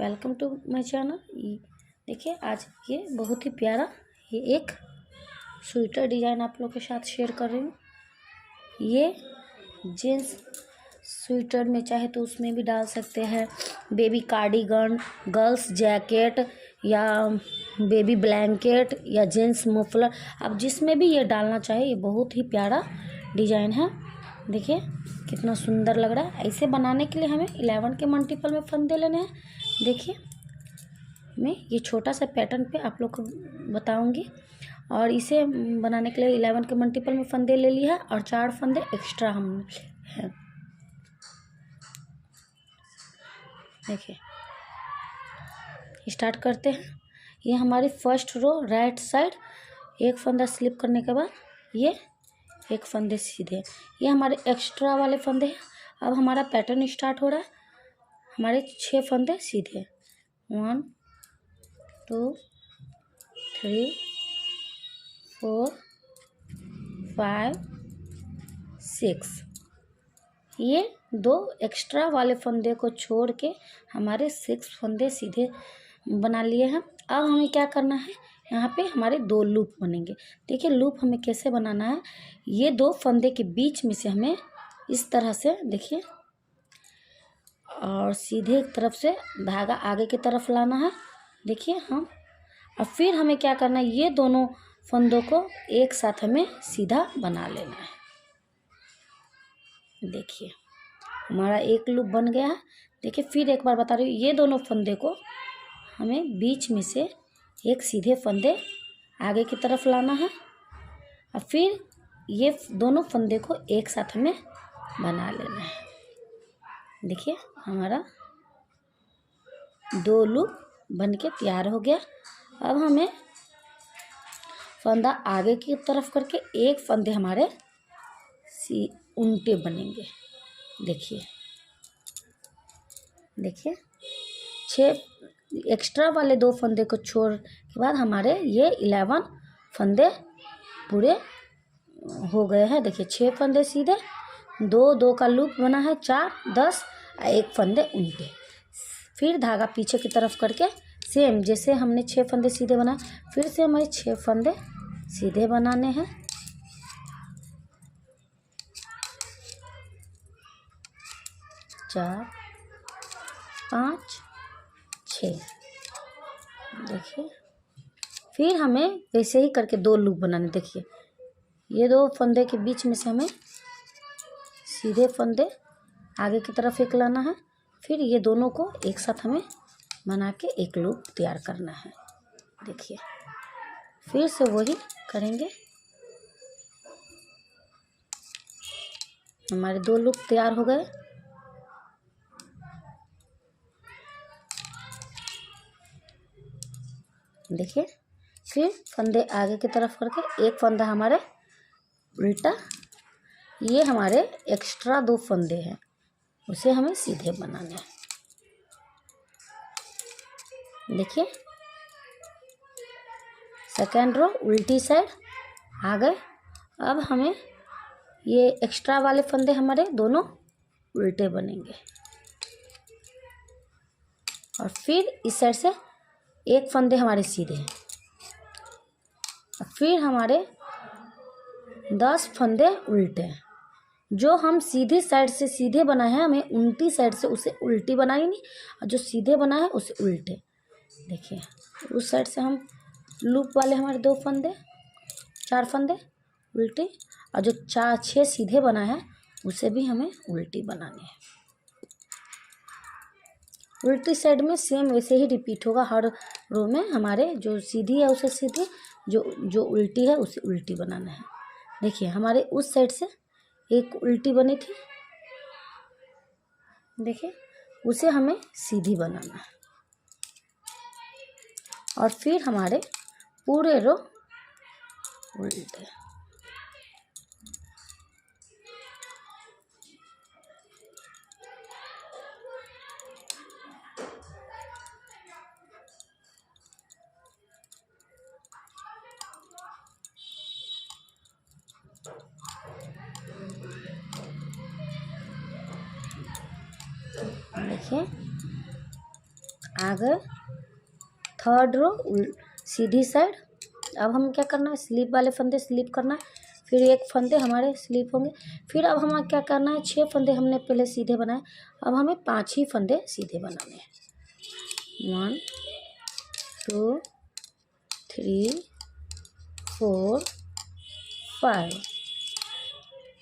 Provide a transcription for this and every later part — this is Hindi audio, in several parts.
Welcome to my channel. देखिए आज ये बहुत ही प्यारा ये एक स्वेटर डिज़ाइन आप लोग के साथ शेयर कर रही हूँ। ये जीन्स स्वेटर में चाहे तो उसमें भी डाल सकते हैं, बेबी कार्डिगन, गर्ल्स जैकेट या बेबी ब्लैंकेट या जीन्स मफलर, आप जिसमें भी ये डालना चाहे। ये बहुत ही प्यारा डिज़ाइन है। देखिए कितना सुंदर लग रहा है। ऐसे बनाने के लिए हमें 11 के मल्टीपल में फंदे लेने हैं। देखिए मैं ये छोटा सा पैटर्न पे आप लोग को बताऊंगी, और इसे बनाने के लिए 11 के मल्टीपल में फंदे ले लिया है और 4 फंदे एक्स्ट्रा हमने हैं। देखिए स्टार्ट करते हैं। ये हमारी फर्स्ट रो राइट साइड, एक फंदा स्लिप करने के बाद ये एक फंदे सीधे, ये हमारे एक्स्ट्रा वाले फंदे हैं। अब हमारा पैटर्न स्टार्ट हो रहा है। हमारे 6 फंदे सीधे, 1 2 3 4 5 6। ये 2 एक्स्ट्रा वाले फंदे को छोड़ के हमारे 6 फंदे सीधे बना लिए हैं। अब हमें क्या करना है, यहाँ पे हमारे 2 लूप बनेंगे। देखिए लूप हमें कैसे बनाना है। ये 2 फंदे के बीच में से हमें इस तरह से देखिए और सीधे तरफ से धागा आगे की तरफ लाना है। देखिए हम, और फिर हमें क्या करना है, ये दोनों फंदों को एक साथ हमें सीधा बना लेना है। देखिए हमारा एक लूप बन गया है। देखिए फिर एक बार बता रही हूँ, ये दोनों फंदे को हमें बीच में से एक सीधे फंदे आगे की तरफ लाना है, और फिर ये दोनों फंदे को एक साथ हमें बना लेना है। देखिए हमारा 2 लूप बन के तैयार हो गया। अब हमें फंदा आगे की तरफ करके एक फंदे हमारे उल्टे बनेंगे। देखिए देखिए 6 एक्स्ट्रा वाले 2 फंदे को छोड़ के बाद हमारे ये 11 फंदे पूरे हो गए हैं। देखिए 6 फंदे सीधे, 2 का लूप बना है, 4 10 एक फंदे उल्टे। फिर धागा पीछे की तरफ करके सेम जैसे हमने 6 फंदे सीधे बनाए, फिर से हमें 6 फंदे सीधे बनाने हैं। चार 5 6। देखिए फिर हमें वैसे ही करके 2 लूप बनाने। देखिए ये 2 फंदे के बीच में से हमें सीधे फंदे आगे की तरफ एक लाना है, फिर ये दोनों को एक साथ हमें बना के एक लूप तैयार करना है। देखिए फिर से वही करेंगे। हमारे 2 लूप तैयार हो गए। देखिए फिर फंदे आगे की तरफ करके एक फंदा हमारे उल्टा, ये हमारे एक्स्ट्रा 2 फंदे हैं, उसे हमें सीधे बनाने हैं। देखिए सेकेंड रो उल्टी साइड आ गए। अब हमें ये एक्स्ट्रा वाले फंदे हमारे दोनों उल्टे बनेंगे, और फिर इस साइड से एक फंदे हमारे सीधे हैं, और फिर हमारे 10 फंदे उल्टे हैं। जो हम सीधी साइड से सीधे बनाए हैं, हमें उल्टी साइड से उसे उल्टी बनाई नहीं, और जो सीधे बना है उसे उल्टे। देखिए उस साइड से हम लूप वाले हमारे 2 फंदे 4 फंदे उल्टे, और जो 6 सीधे बना है उसे भी हमें उल्टी बनानी है। उल्टी साइड में सेम वैसे ही रिपीट होगा। हर रो में हमारे जो सीधी है उसे सीधी, जो उल्टी है उसे उल्टी बनाना है। देखिए हमारे उस साइड से एक उल्टी बनी थी, देखिए उसे हमें सीधी बनाना है, और फिर हमारे पूरे रो उल्टे। देखिए आ गए। थर्ड रो सीधी साइड। अब हम क्या करना है, स्लिप वाले फंदे स्लिप करना है, फिर एक फंदे हमारे स्लिप होंगे। फिर अब हमें क्या करना है, 6 फंदे हमने पहले सीधे बनाए, अब हमें 5 ही फंदे सीधे बनाने हैं। 1 2 3 4 5।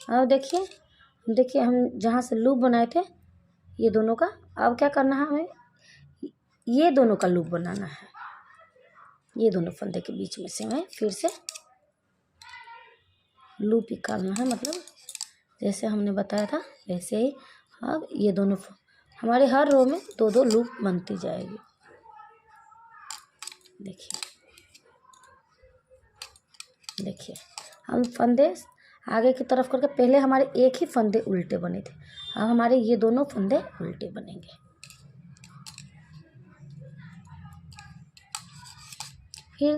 अब देखिए हम जहाँ से लूप बनाए थे ये दोनों का, अब क्या करना है, हमें ये दोनों का लूप बनाना है। ये दोनों फंदे के बीच में से हमें फिर से लूप निकालना है, मतलब जैसे हमने बताया था वैसे ही। अब ये दोनों हमारे हर रो में 2-2 लूप बनती जाएगी। देखिए हम फंदे आगे की तरफ करके, पहले हमारे एक ही फंदे उल्टे बने थे, अब हमारे ये दोनों फंदे उल्टे बनेंगे। फिर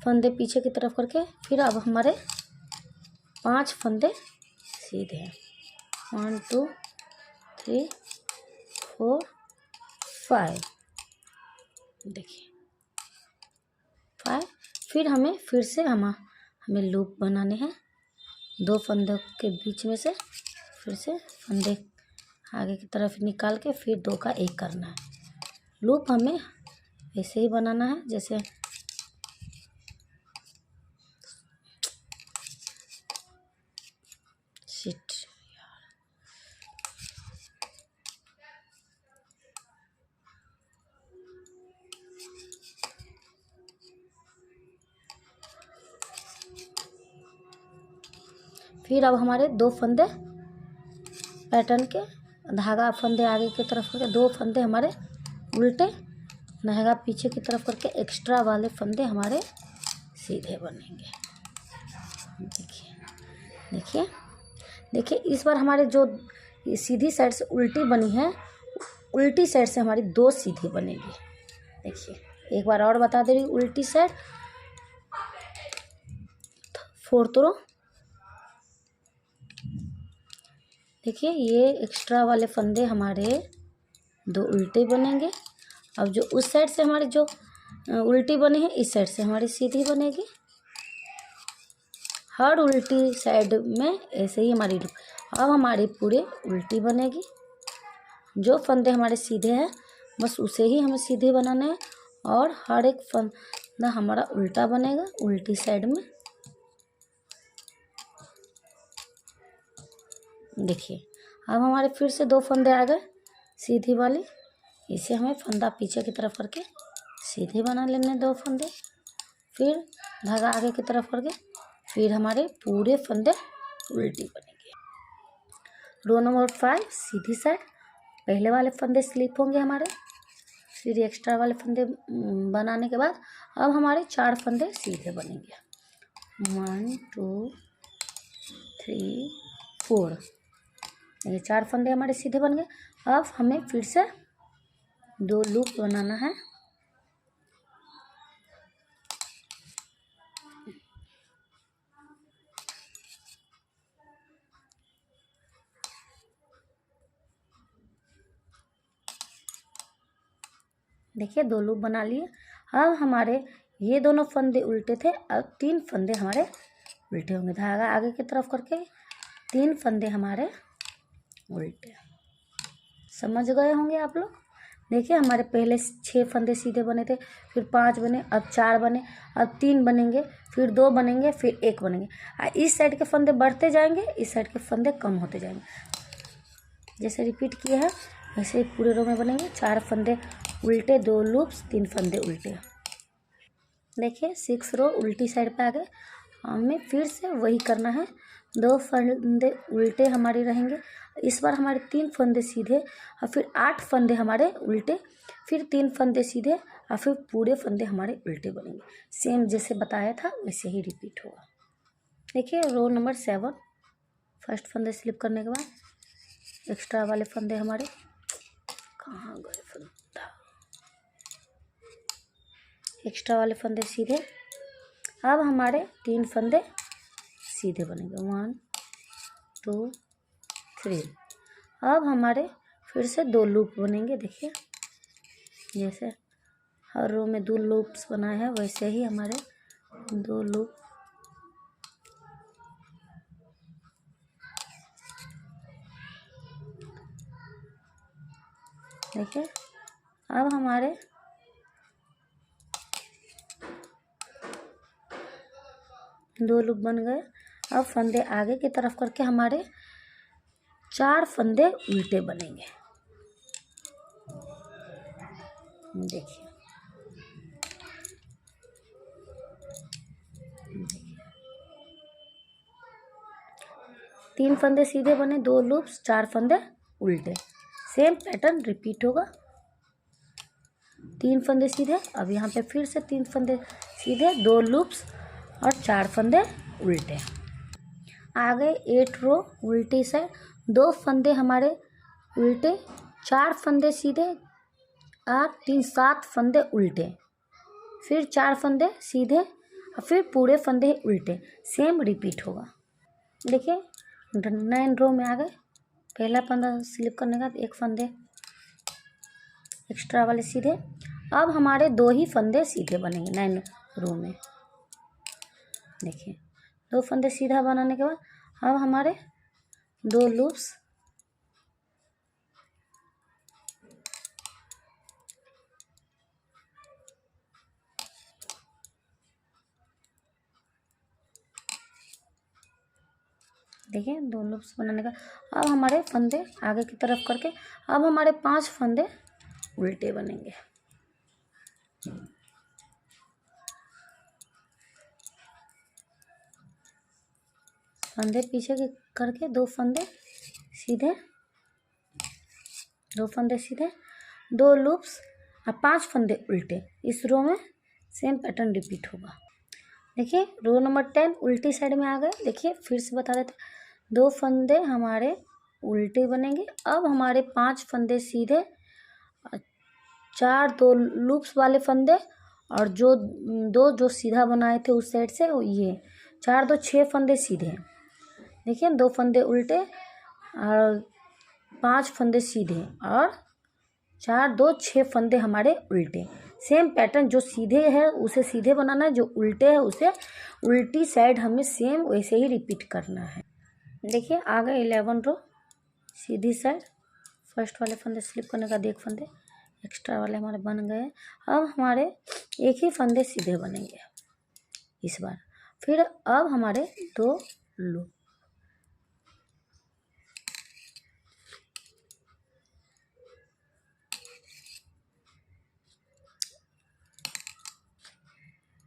फंदे पीछे की तरफ करके, फिर अब हमारे 5 फंदे सीधे हैं। 1 2 3 4 5। देखिए 5। फिर हमें हमें लूप बनाने हैं 2 फंदों के बीच में से, फिर से फंदे आगे की तरफ निकाल के फिर 2 का 1 करना है। लूप हमें ऐसे ही बनाना है जैसे शिट। फिर अब हमारे 2 फंदे पैटर्न के, धागा फंदे आगे की तरफ करके, 2 फंदे हमारे उल्टे, धागा पीछे की तरफ करके, एक्स्ट्रा वाले फंदे हमारे सीधे बनेंगे। देखिए देखिए इस बार हमारे जो सीधी साइड से उल्टी बनी है, उल्टी साइड से हमारी 2 सीधी बनेगी। देखिए एक बार और बता दे रही, उल्टी साइड 4th रो। देखिए ये एक्स्ट्रा वाले फंदे हमारे 2 उल्टे बनेंगे। अब जो उस साइड से हमारी जो उल्टी बनी है, इस साइड से हमारी सीधी बनेगी। हर उल्टी साइड में ऐसे ही हमारी अब हमारी पूरे उल्टी बनेगी। जो फंदे हमारे सीधे हैं बस उसे ही हमें सीधे बनाने हैं, और हर एक फंदा हमारा उल्टा बनेगा उल्टी साइड में। देखिए अब हमारे फिर से 2 फंदे आ गए सीधी वाली, इसे हमें फंदा पीछे की तरफ करके सीधे बना लेने 2 फंदे, फिर धागा आगे की तरफ करके, फिर हमारे पूरे फंदे उल्टी बनेंगे। रो नंबर 5 सीधी साइड, पहले वाले फंदे स्लिप होंगे हमारे, फिर एक्स्ट्रा वाले फंदे बनाने के बाद अब हमारे 4 फंदे सीधे बनेंगे। 1 2 3 4। ये 4 फंदे हमारे सीधे बन गए। अब हमें फिर से 2 लूप बनाना है। देखिए 2 लूप बना लिए। अब हमारे ये दोनों फंदे उल्टे थे, अब 3 फंदे हमारे उल्टे होंगे। धागा आगे की तरफ करके 3 फंदे हमारे उल्टे। समझ गए होंगे आप लोग। देखिए हमारे पहले 6 फंदे सीधे बने थे, फिर 5 बने, अब 4 बने, अब 3 बनेंगे, फिर 2 बनेंगे, फिर 1 बनेंगे। इस साइड के फंदे बढ़ते जाएंगे, इस साइड के फंदे कम होते जाएंगे। जैसे रिपीट किए हैं वैसे ही पूरे रो में बनेंगे। 4 फंदे उल्टे, 2 लूप्स, 3 फंदे उल्टे। देखिए 6 रो उल्टी साइड पे आ गए। हमें फिर से वही करना है, 2 फंदे उल्टे हमारे रहेंगे। इस बार हमारे 3 फंदे सीधे, और फिर 8 फंदे हमारे उल्टे, फिर 3 फंदे सीधे, और फिर पूरे फंदे हमारे उल्टे बनेंगे। सेम जैसे बताया था वैसे ही रिपीट होगा। देखिए रो नंबर 7, फर्स्ट फंदे स्लिप करने के बाद एक्स्ट्रा वाले फंदे हमारे कहाँ गए, फंदा एक्स्ट्रा वाले फंदे सीधे। अब हमारे 3 फंदे सीधे बनेंगे। 1 2 3। अब हमारे फिर से 2 लूप बनेंगे। देखिए जैसे हर रो में 2 लूप्स बनाए हैं, वैसे ही हमारे 2 लूप देखिए। अब हमारे 2 लूप बन गए। अब फंदे आगे की तरफ करके हमारे 4 फंदे उल्टे बनेंगे। देखिए 3 फंदे सीधे बने, 2 लूप्स, 4 फंदे उल्टे। सेम पैटर्न रिपीट होगा। 3 फंदे सीधे, अब यहाँ पे फिर से 3 फंदे सीधे, 2 लूप्स और 4 फंदे उल्टे। आगे 8 रो उल्टी साइड, 2 फंदे हमारे उल्टे, 4 फंदे सीधे, 8 3 7 फंदे उल्टे, फिर 4 फंदे सीधे और फिर पूरे फंदे उल्टे। सेम रिपीट होगा। देखिए 9 रो में आ गए। पहला फंदा स्लिप करने का 1 फंदे एक्स्ट्रा वाले सीधे। अब हमारे 2 ही फंदे सीधे बनेंगे 9 रो में। देखिए 2 फंदे सीधा बनाने के बाद अब हमारे 2 लूप्स, देखिए 2 लूप्स बनाने का। अब हमारे फंदे आगे की तरफ करके अब हमारे 5 फंदे उल्टे बनेंगे। फंदे पीछे के करके 2 फंदे सीधे, 2 फंदे सीधे, 2 लूप्स और 5 फंदे उल्टे। इस रो में सेम पैटर्न रिपीट होगा। देखिए रो नंबर 10 उल्टी साइड में आ गए। देखिए फिर से बता देते, 2 फंदे हमारे उल्टे बनेंगे। अब हमारे 5 फंदे सीधे, 4 2 लूप्स वाले फंदे और जो 2 जो सीधा बनाए थे उस साइड से, ये 4 2 6 फंदे सीधे। देखिए 2 फंदे उल्टे और 5 फंदे सीधे और 4 2 6 फंदे हमारे उल्टे। सेम पैटर्न, जो सीधे है उसे सीधे बनाना है, जो उल्टे है उसे उल्टी साइड हमें सेम वैसे ही रिपीट करना है। देखिए आ गए 11 रो सीधी साइड। फर्स्ट वाले फंदे स्लिप करने का 1 फंदे एक्स्ट्रा वाले हमारे बन गए। अब हमारे 1 ही फंदे सीधे बनेंगे इस बार। फिर अब हमारे 2 लूप,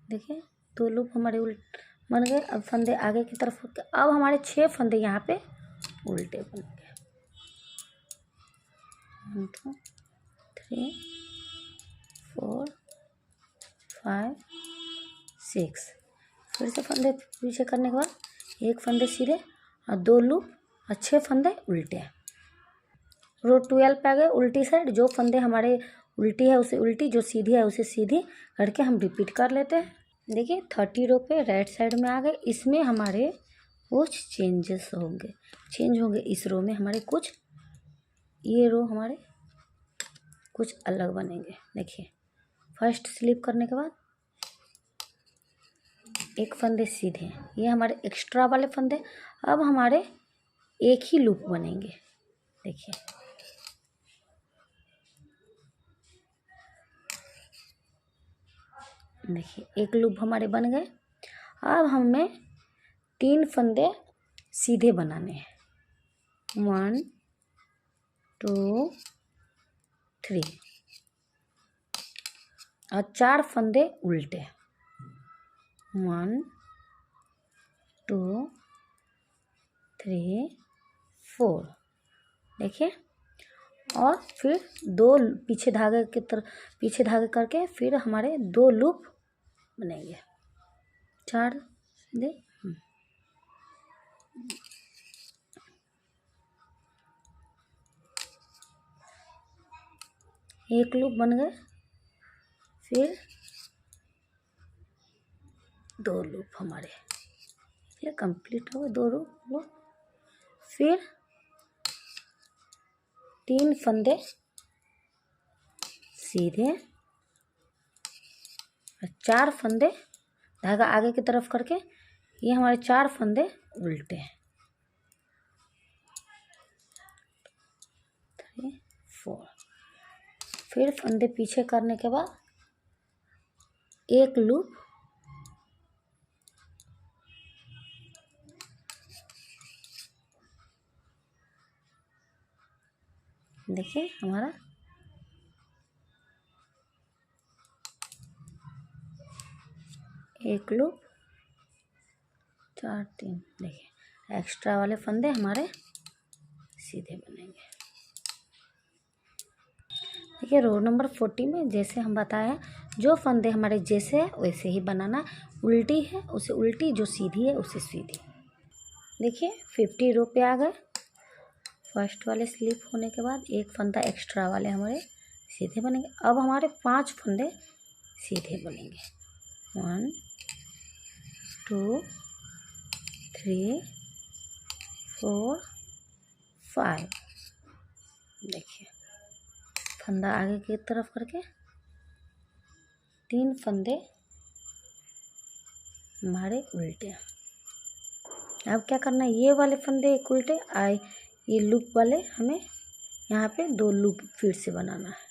देखिए 2 लूप हमारे उल्ट बन गए। अब फंदे आगे की तरफ होकर अब हमारे 6 फंदे यहाँ पे उल्टे बनेंगे। 1 2 3 4 5 6। फिर से फंदे पीछे करने के बाद 1 फंदे सीधे और 2 लूप और 6 फंदे उल्टे। रो 12 पे आ गए उल्टी साइड। जो फंदे हमारे उल्टी है उसे उल्टी, जो सीधी है उसे सीधी करके हम रिपीट कर लेते हैं। देखिए 30 रो पे राइट साइड में आ गए। इसमें हमारे कुछ चेंजेस होंगे, चेंज होंगे इस रो में हमारे कुछ, ये रो हमारे कुछ अलग बनेंगे। देखिए फर्स्ट स्लिप करने के बाद 1 फंदे सीधे, ये हमारे एक्स्ट्रा वाले फंदे। अब हमारे 1 ही लूप बनेंगे। देखिए देखिए 1 लूप हमारे बन गए। अब हमें 3 फंदे सीधे बनाने हैं। 1 2 3 और 4 फंदे उल्टे। 1 2 3 4। देखिए और फिर 2 पीछे धागे की तरफ, पीछे धागे करके फिर हमारे 2 लूप बनेंगे। 4 सीधे, 1 लूप बन गए। फिर 2 लूप हमारे ये कंप्लीट हो गए। 2 लूप, फिर 3 फंदे सीधे और 4 फंदे धागा आगे की तरफ करके ये हमारे 4 फंदे उल्टे हैं। 3 4। फिर फंदे पीछे करने के बाद एक लूप देखिए हमारा एक लूप 4 3। देखिए एक्स्ट्रा वाले फंदे हमारे सीधे बनेंगे। देखिए रो नंबर 40 में जैसे हम बताया, जो फंदे हमारे जैसे है वैसे ही बनाना, उल्टी है उसे उल्टी, जो सीधी है उसे सीधी। देखिए 50 रो पे आ गए। फर्स्ट वाले स्लिप होने के बाद एक फंदा एक्स्ट्रा वाले हमारे सीधे बनेंगे। अब हमारे 5 फंदे सीधे बनेंगे। 1 2 3 4 5। देखिए फंदा आगे की तरफ करके 3 फंदे हमारे उल्टे। अब क्या करना है, ये वाले फंदे एक उल्टे आए, ये लूप वाले हमें यहाँ पे 2 लूप फिर से बनाना है।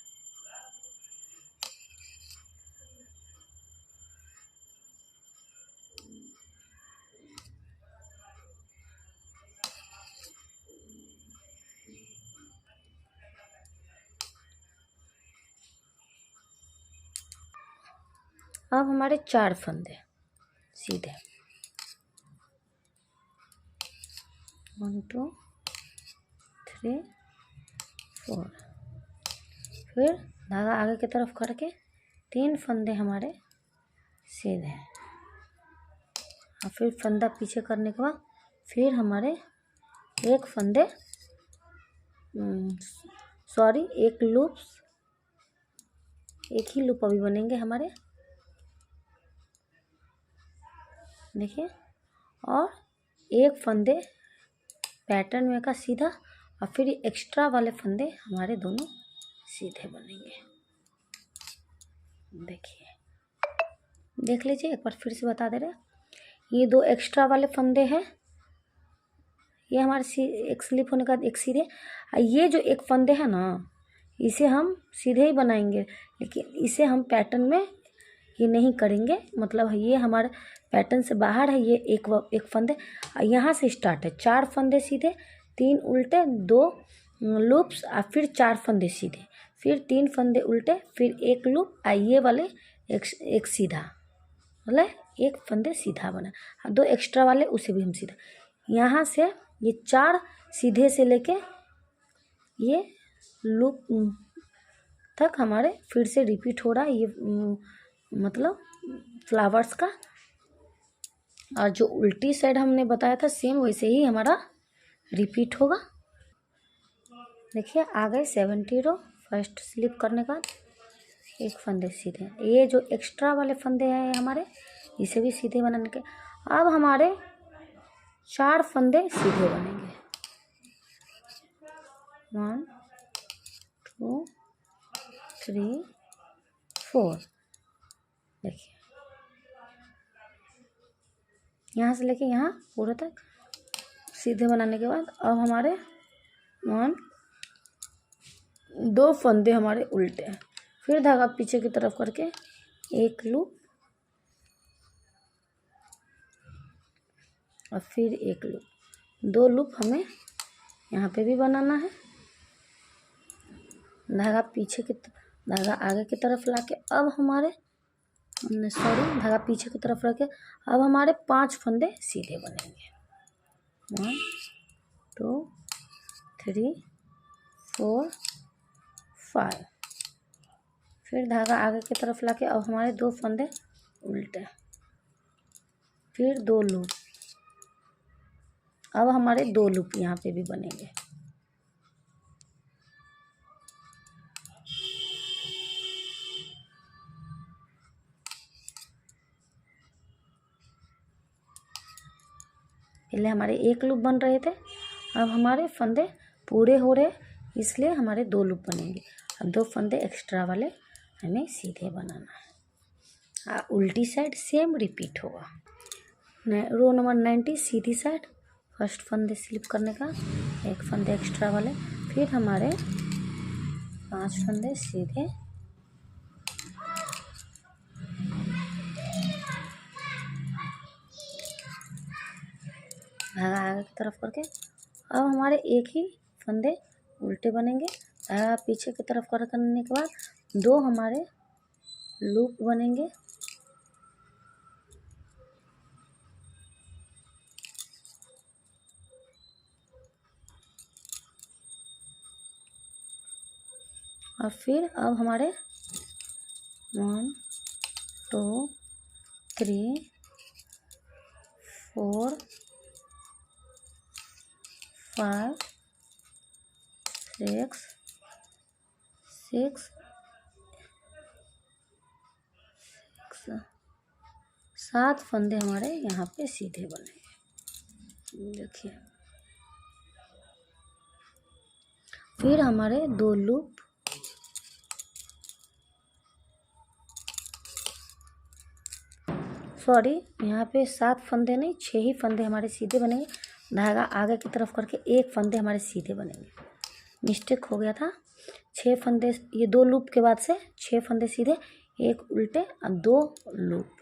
अब हमारे 4 फंदे सीधे। 1 2 3 4। फिर धागा आगे की तरफ करके 3 फंदे हमारे सीधे। और फिर फंदा पीछे करने के बाद फिर हमारे एक फंदे एक लूप, एक ही लूप अभी बनेंगे हमारे। देखिए और एक फंदे पैटर्न में का सीधा, और फिर एक्स्ट्रा वाले फंदे हमारे दोनों सीधे बनेंगे। देखिए देख लीजिए एक बार फिर से बता दे रहे हैं। ये 2 एक्स्ट्रा वाले फंदे हैं, ये हमारे एक स्लिप होने के बाद एक सीधे। ये जो एक फंदे है ना, इसे हम सीधे ही बनाएंगे, लेकिन इसे हम पैटर्न में ये नहीं करेंगे। मतलब ये हमारे पैटर्न से बाहर है। ये एक फंदे यहाँ से स्टार्ट है। 4 फंदे सीधे, 3 उल्टे, 2 लूप्स और फिर 4 फंदे सीधे, फिर 3 फंदे उल्टे, फिर एक लूप, ये वाले एक सीधा, मतलब एक फंदे सीधा बना, 2 एक्स्ट्रा वाले उसे भी हम सीधा। यहाँ से ये 4 सीधे से लेके ये लूप तक हमारे फिर से रिपीट हो रहा है। ये मतलब फ्लावर्स का, और जो उल्टी साइड हमने बताया था सेम वैसे ही हमारा रिपीट होगा। देखिए आ गए 70 रो। फर्स्ट स्लिप करने का एक फंदे सीधे, ये जो एक्स्ट्रा वाले फंदे हैं हमारे, इसे भी सीधे बनाने के। अब हमारे 4 फंदे सीधे बनेंगे। 1 2 3 4। देखिए यहाँ से लेके यहाँ पूरे तक सीधे बनाने के बाद अब हमारे 2 फंदे हमारे उल्टे हैं। फिर धागा पीछे की तरफ करके एक लूप और फिर एक लूप, 2 लूप हमें यहाँ पे भी बनाना है। धागा आगे की तरफ लाके अब हमारे धागा पीछे की तरफ रखे। अब हमारे 5 फंदे सीधे बनेंगे। 1 2 3 4 5। फिर धागा आगे की तरफ लाके अब हमारे 2 फंदे उल्टे, फिर 2 लूप। अब हमारे 2 लूप यहाँ पे भी बनेंगे। पहले हमारे एक लूप बन रहे थे, अब हमारे फंदे पूरे हो रहे, इसलिए हमारे 2 लूप बनेंगे। अब 2 फंदे एक्स्ट्रा वाले हमें सीधे बनाना है। उल्टी साइड सेम रिपीट होगा। रो नंबर 90 सीधी साइड, फर्स्ट फंदे स्लिप करने का, एक फंदे एक्स्ट्रा वाले, फिर हमारे 5 फंदे सीधे, धागा आगे की तरफ करके। अब हमारे एक ही फंदे उल्टे बनेंगे, धागा पीछे की तरफ करने के बाद 2 हमारे लूप बनेंगे, और फिर अब हमारे 1 2 3 4 5 6 7 फंदे हमारे यहाँ पे सीधे बनेंगे, देखिए। फिर हमारे 2 लूप, सॉरी यहाँ पे 7 फंदे नहीं 6 ही फंदे हमारे सीधे बनेंगे, धागा आगे की तरफ करके 1 फंदे हमारे सीधे बनेंगे, मिस्टेक हो गया था। 6 फंदे, ये 2 लूप के बाद से 6 फंदे सीधे, 1 उल्टे और 2 लूप।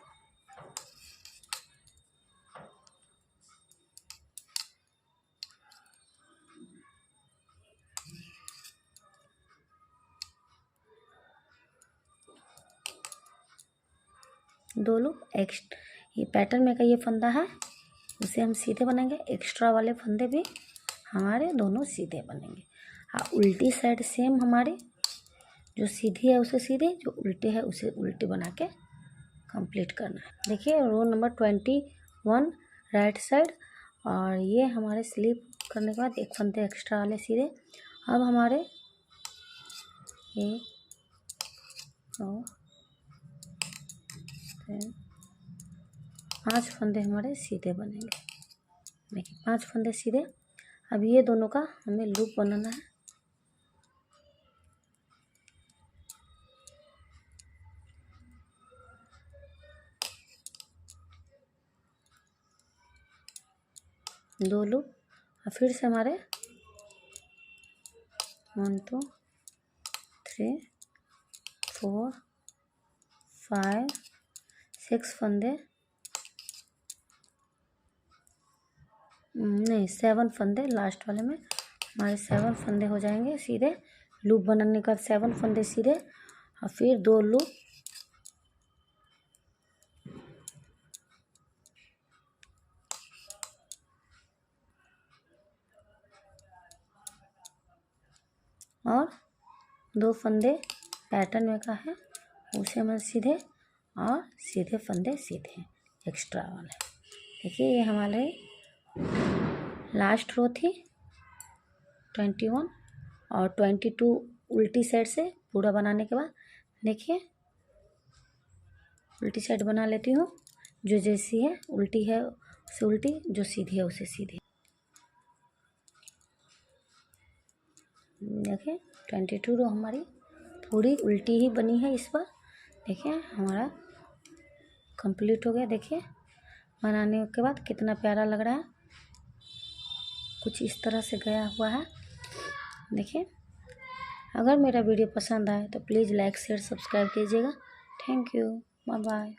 दो लूप ये पैटर्न में का ये फंदा है, उसे हम सीधे बनेंगे, एक्स्ट्रा वाले फंदे भी हमारे दोनों सीधे बनेंगे। हाँ, उल्टी साइड सेम हमारे, जो सीधी है उसे सीधे, जो उल्टे है उसे उल्टे बना के कंप्लीट करना है। देखिए रो नंबर 21 राइट साइड, और ये हमारे स्लिप करने के बाद 1 फंदे एक्स्ट्रा वाले सीधे। अब हमारे 1 2 3 5 फंदे हमारे सीधे बनेंगे, देखिए 5 फंदे सीधे। अब ये दोनों का हमें लूप बनाना है, दो लूप, और फिर से हमारे 1 2 3 4 5 6 फंदे, नहीं 7 फंदे, लास्ट वाले में हमारे 7 फंदे हो जाएंगे सीधे, लूप बनाने का 7 फंदे सीधे, और फिर 2 लूप, और 2 फंदे पैटर्न में का है उसे हम सीधे, और सीधे फंदे सीधे एक्स्ट्रा वाले। देखिए ये हमारे लास्ट रो थी 21 और 22 उल्टी साइड से पूरा बनाने के बाद, देखिए उल्टी साइड बना लेती हूँ, जो जैसी है उल्टी है उसे उल्टी, जो सीधी है उसे सीधी। देखिए 22 रो हमारी पूरी उल्टी ही बनी है इस पर, देखिए हमारा कंप्लीट हो गया। देखिए बनाने के बाद कितना प्यारा लग रहा है, कुछ इस तरह से गया हुआ है। देखिए अगर मेरा वीडियो पसंद आए तो प्लीज़ लाइक शेयर सब्सक्राइब कीजिएगा। Thank you, bye bye.